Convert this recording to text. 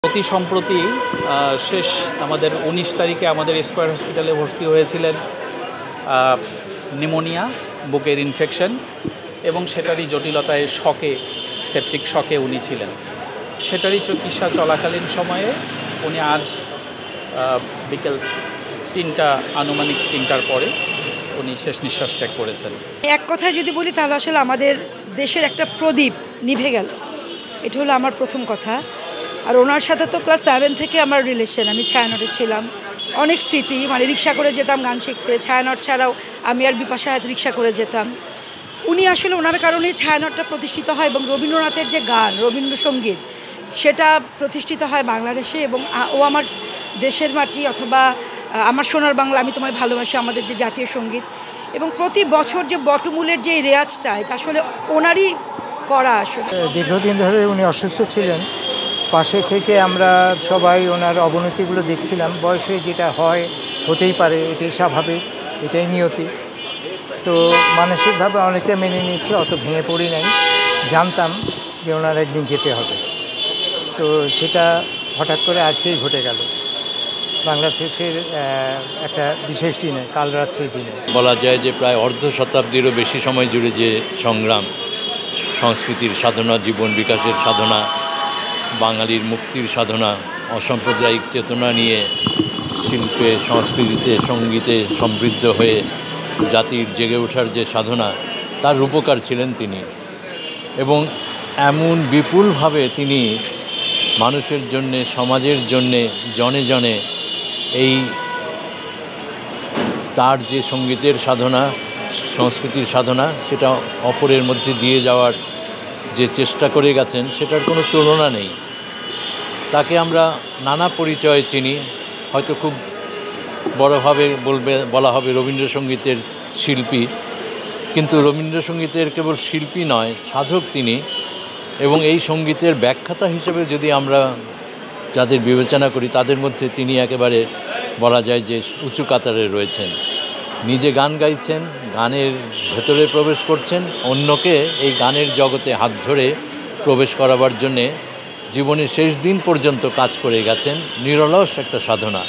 অতি সম্প্রতি শেষ আমাদের 19 তারিখে আমাদের স্কয়ার হসপিটালে ভর্তি হয়েছিলেন নিউমোনিয়া, বুকের ইনফেকশন এবং সেটারই জটিলতায় সেপটিক শকে উনি ছিলেন। সেটারই চিকিৎসা চলাকালীন সময়ে উনি আজ বিকেল আনুমানিক 3টার পরে উনি শেষ নিঃশ্বাস ত্যাগ করেছেন। এক কথায় যদি বলি তাহলে আসলে আমাদের দেশের একটা প্রদীপ নিভে গেল, এটা হলো আমার প্রথম কথা। আর ওনার সাথে তো ক্লাস 7 থেকে আমার রিলেশন, আমি ছায়ানটে ছিলাম, অনেক স্মৃতি, মানে রিক্সা করে যেতাম গান শিখতে। ছায়ানট ছাড়াও আমি আর বিপাশা হাত রিক্সা করে যেতাম। উনি আসলে ওনার কারণেই ছায়ানটটা প্রতিষ্ঠিত হয় এবং রবীন্দ্রনাথের যে গান, রবীন্দ্রসঙ্গীত, সেটা প্রতিষ্ঠিত হয় বাংলাদেশে। এবং ও আমার দেশের মাটি অথবা আমার সোনার বাংলা, আমি তোমায় ভালোবাসি, আমাদের যে জাতীয় সঙ্গীত, এবং প্রতি বছর যে বটমূলের যে রেয়াজটা, এটা আসলে ওনারই করা। আসলে দীর্ঘদিন ধরে উনি অসুস্থ ছিলেন, পাশে থেকে আমরা সবাই ওনার অবনতিগুলো দেখছিলাম। বয়সে যেটা হয়, হতেই পারে, এটাই স্বাভাবিক, এটাই নিয়তি। তো মানসিকভাবে অনেকটা মেনে নিয়েছি, অত ভেঙে পড়ি নাই। জানতাম যে ওনার একদিন যেতে হবে, তো সেটা হঠাৎ করে আজকেই ঘটে গেল, বাংলাদেশের একটা বিশেষ দিনে, কাল রাত্রির দিনে। বলা যায় যে প্রায় অর্ধ শতাব্দীরও বেশি সময় জুড়ে যে সংগ্রাম, সংস্কৃতির সাধনা, জীবন বিকাশের সাধনা, বাঙালির মুক্তির সাধনা, অসাম্প্রদায়িক চেতনা নিয়ে শিল্পে, সংস্কৃতিতে, সঙ্গীতে সমৃদ্ধ হয়ে জাতির জেগে ওঠার যে সাধনা, তার রূপকার ছিলেন তিনি। এবং এমন বিপুলভাবে তিনি মানুষের জন্যে, সমাজের জন্যে, জনে জনে এই তার যে সঙ্গীতের সাধনা, সংস্কৃতির সাধনা, সেটা অপরের মধ্যে দিয়ে যাওয়ার যে চেষ্টা করে গেছেন, সেটার কোনো তুলনা নেই। তাকে আমরা নানা পরিচয়ে চিনি, হয়তো খুব বড়োভাবে বলা হবে রবীন্দ্রসঙ্গীতের শিল্পী, কিন্তু রবীন্দ্রসঙ্গীতের কেবল শিল্পী নয়, সাধক তিনি। এবং এই সঙ্গীতের ব্যাখ্যাতা হিসেবে যদি আমরা যাদের বিবেচনা করি, তাদের মধ্যে তিনি একেবারে বলা যায় যে উঁচু কাতারে রয়েছেন। নিজে গান গাইছেন, গানের ভেতরে প্রবেশ করছেন, অন্যকে এই গানের জগতে হাত ধরে প্রবেশ করাবার জন্যে জীবনের শেষ দিন পর্যন্ত কাজ করে গেছেন। নিরলস একটা সাধনা।